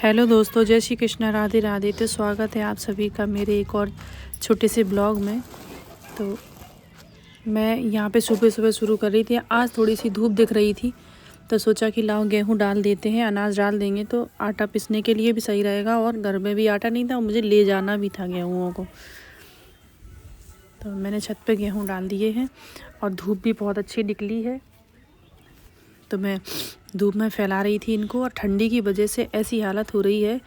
Hello दोस्तों, जय श्री कृष्णा, राधे राधे। तो स्वागत है आप सभी का मेरे एक और छोटे से ब्लॉग में। तो मैं यहाँ पे सुबह सुबह शुरू कर रही थी। आज थोड़ी सी धूप दिख रही थी तो सोचा कि लाओ गेहूँ डाल देते हैं, अनाज डाल देंगे तो आटा पीसने के लिए भी सही रहेगा। और घर में भी आटा नहीं था और मुझे ले जाना भी था गेहूँओं को। तो मैंने छत पे गेहूँ डाल दिए हैं और धूप भी बहुत अच्छी निकली है। तो मैं धूप में फैला रही थी इनको। और ठंडी की वजह से ऐसी हालत हो रही है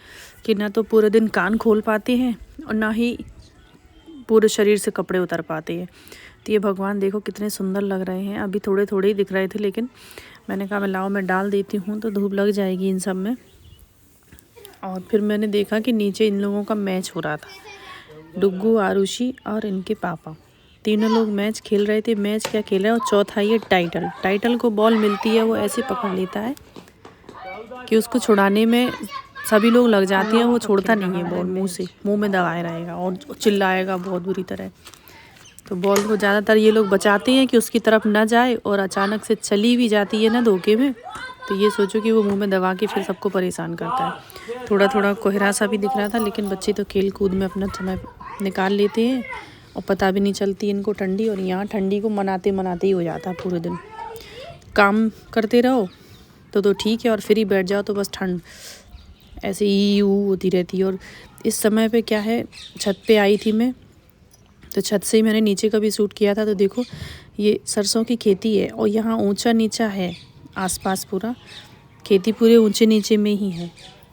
कि ना तो पूरे दिन कान खोल पाते हैं और ना ही पूरे शरीर से कपड़े उतर पाते हैं। तो ये भगवान देखो कितने सुंदर लग रहे हैं। अभी थोड़े थोड़े ही दिख रहे थे, लेकिन मैंने कहा मैं लाओ मैं डाल देती हूँ तो धूप लग जाएगी इन सब में। और फिर मैंने देखा कि नीचे इन लोगों का मैच हो रहा था। डुग्गू, आरुषि और इनके पापा, तीनों लोग मैच खेल रहे थे। मैच क्या खेल रहे हैं, और चौथा ये टाइटल को बॉल मिलती है, वो ऐसे पकड़ लेता है कि उसको छुड़ाने में सभी लोग लग जाते हैं। वो छोड़ता नहीं है बॉल, मुंह में दबाए रहेगा और चिल्लाएगा बहुत बुरी तरह। तो बॉल को ज़्यादातर ये लोग बचाते हैं कि उसकी तरफ ना जाए, और अचानक से चली भी जाती है ना धोखे में तो ये सोचो कि वो मुंह में दबा के फिर सबको परेशान करता है। थोड़ा थोड़ा कोहरा सा भी दिख रहा था, लेकिन बच्चे तो खेल कूद में अपना समय निकाल लेते हैं और पता भी नहीं चलती इनको ठंडी। और यहाँ ठंडी को मनाते मनाते ही हो जाता है पूरे दिन। काम करते रहो तो ठीक है, और फिर ही बैठ जाओ तो बस ठंड ऐसे ही होती रहती है। और इस समय पे क्या है, छत पे आई थी मैं, तो छत से ही मैंने नीचे का भी शूट किया था। तो देखो ये सरसों की खेती है और यहाँ ऊंचा नीचा है, आसपास पूरा खेती पूरे ऊंचे नीचे में ही है।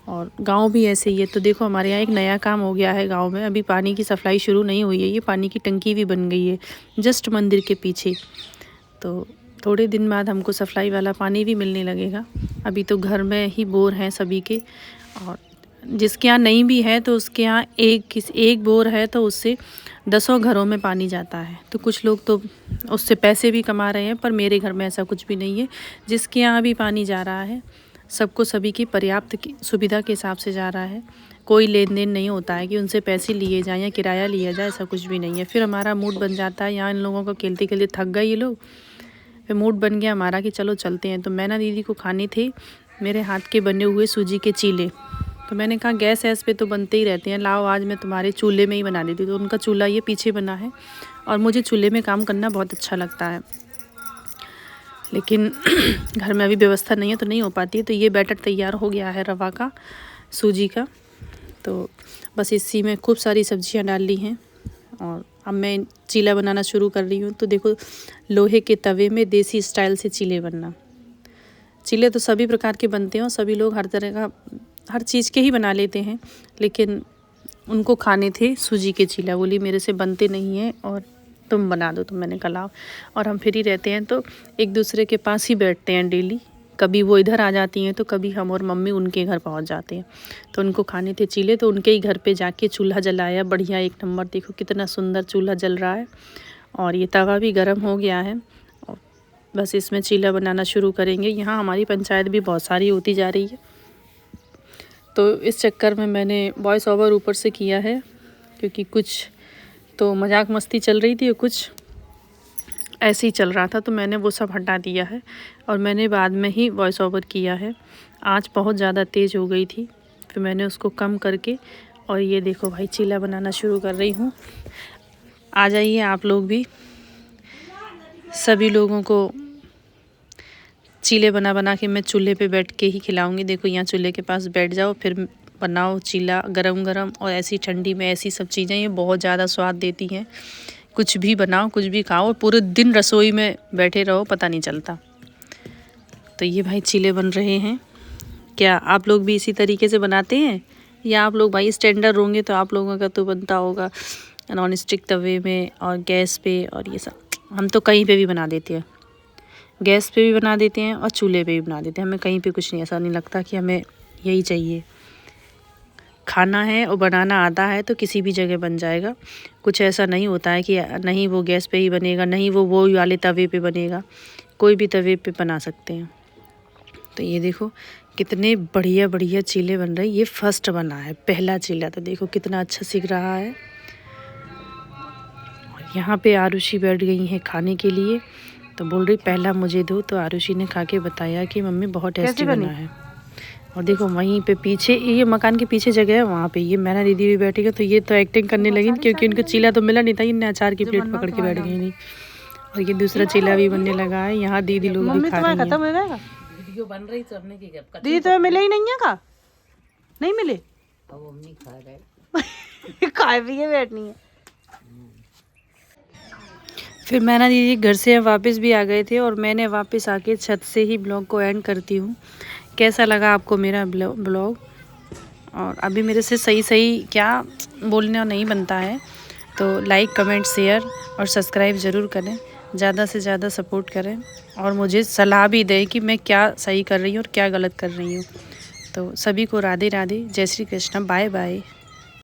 और गांव भी ऐसे ही है। तो देखो हमारे यहाँ एक नया काम हो गया है गांव में। अभी पानी की सप्लाई शुरू नहीं हुई है, ये पानी की टंकी भी बन गई है जस्ट मंदिर के पीछे। तो थोड़े दिन बाद हमको सप्लाई वाला पानी भी मिलने लगेगा। अभी तो घर में ही बोर हैं सभी के, और जिसके यहाँ नहीं भी है तो उसके यहाँ एक बोर है तो उससे 10 घरों में पानी जाता है। तो कुछ लोग तो उससे पैसे भी कमा रहे हैं, पर मेरे घर में ऐसा कुछ भी नहीं है। जिसके यहाँ भी पानी जा रहा है सबको सभी की पर्याप्त सुविधा के हिसाब से जा रहा है। कोई लेन देन नहीं होता है कि उनसे पैसे लिए जाएँ या किराया लिया जाए, ऐसा कुछ भी नहीं है। फिर हमारा मूड बन जाता है, यहाँ इन लोगों को खेलते खेलते थक गए ये लोग, फिर मूड बन गया हमारा कि चलो चलते हैं। तो मैना दीदी को खाने थे मेरे हाथ के बने हुए सूजी के चीले। तो मैंने कहा गैस पे तो बनते ही रहते हैं, लाओ आज मैं तुम्हारे चूल्हे में ही बना देती। तो उनका चूल्हा ये पीछे बना है और मुझे चूल्हे में काम करना बहुत अच्छा लगता है, लेकिन घर में अभी व्यवस्था नहीं है तो नहीं हो पाती है। तो ये बैटर तैयार हो गया है रवा का, सूजी का। तो बस इसी में खूब सारी सब्जियां डाल ली हैं और अब मैं चीला बनाना शुरू कर रही हूँ। तो देखो लोहे के तवे में देसी स्टाइल से चीले बनना। चीले तो सभी प्रकार के बनते हैं और सभी लोग हर तरह का हर चीज़ के ही बना लेते हैं, लेकिन उनको खाने थे सूजी के चीला। बोली मेरे से बनते नहीं हैं और तुम बना दो। तो मैंने कहा और हम फ्री रहते हैं तो एक दूसरे के पास ही बैठते हैं डेली। कभी वो इधर आ जाती हैं तो कभी हम और मम्मी उनके घर पहुंच जाते हैं। तो उनको खाने थे चीले, तो उनके ही घर पे जाके चूल्हा जलाया बढ़िया एक नंबर। देखो कितना सुंदर चूल्हा जल रहा है और ये तवा भी गर्म हो गया है। और बस इसमें चीला बनाना शुरू करेंगे। यहाँ हमारी पंचायत भी बहुत सारी होती जा रही है, तो इस चक्कर में मैंने वॉइस ओवर ऊपर से किया है, क्योंकि कुछ तो मजाक मस्ती चल रही थी और कुछ ऐसे ही चल रहा था। तो मैंने वो सब हटा दिया है और मैंने बाद में ही वॉइस ओवर किया है। आँच बहुत ज़्यादा तेज़ हो गई थी, फिर मैंने उसको कम करके और ये देखो भाई चीला बनाना शुरू कर रही हूँ। आ जाइए आप लोग भी, सभी लोगों को चीले बना बना के मैं चूल्हे पे बैठ के ही खिलाऊंगी। देखो यहाँ चूल्हे के पास बैठ जाओ, फिर बनाओ चीला गरम गरम। और ऐसी ठंडी में ऐसी सब चीज़ें ये बहुत ज़्यादा स्वाद देती हैं। कुछ भी बनाओ कुछ भी खाओ, पूरे दिन रसोई में बैठे रहो पता नहीं चलता। तो ये भाई चीले बन रहे हैं। क्या आप लोग भी इसी तरीके से बनाते हैं, या आप लोग भाई स्टैंडर्ड होंगे तो आप लोगों का तो बनता होगा नॉन स्टिक तवे में और गैस पे और ये सब। हम तो कहीं पे भी बना देते हैं, गैस पे भी बना देते हैं और चूल्हे पे भी बना देते हैं। हमें कहीं पे कुछ नहीं, ऐसा नहीं लगता कि हमें यही चाहिए। खाना है और बनाना आता है तो किसी भी जगह बन जाएगा। कुछ ऐसा नहीं होता है कि नहीं वो गैस पे ही बनेगा, नहीं वो वाले तवे पे बनेगा। कोई भी तवे पे बना सकते हैं। तो ये देखो कितने बढ़िया बढ़िया चीले बन रहे हैं। ये फर्स्ट बना है, पहला चीला। तो देखो कितना अच्छा सीख रहा है। यहाँ पे आरुषि बैठ गई हैं खाने के लिए, तो बोल रही पहला मुझे दो। तो आरुषि ने खा के बताया कि मम्मी बहुत टेस्टी बना है। और देखो वहीं पे पीछे, ये मकान के पीछे जगह है, वहाँ पे ये मैना दीदी भी बैठी है। तो ये तो एक्टिंग करने लगी क्योंकि उनको चीला तो मिला नहीं था, इनने अचार की प्लेट पकड़ के बैठ गई नहीं। और ये दूसरा चीला भी बनने लगा है। यहाँ दीदी लोग भी खा रही हैं। वीडियो बन रही तो हमने की दीदी तो मिले ही नहीं है का, नहीं मिले, अब हम नहीं खा रहे खाए पिए बैठनी है। फिर मैना दीदी घर से वापस भी आ गए थे और मैंने वापस आके छत से ही ब्लॉग को एंड करती हूँ। कैसा लगा आपको मेरा ब्लॉग? और अभी मेरे से सही क्या बोलने और नहीं बनता है, तो लाइक कमेंट शेयर और सब्सक्राइब ज़रूर करें, ज़्यादा से ज़्यादा सपोर्ट करें और मुझे सलाह भी दें कि मैं क्या सही कर रही हूँ और क्या गलत कर रही हूँ। तो सभी को राधे राधे, जय श्री कृष्ण, बाय बाय।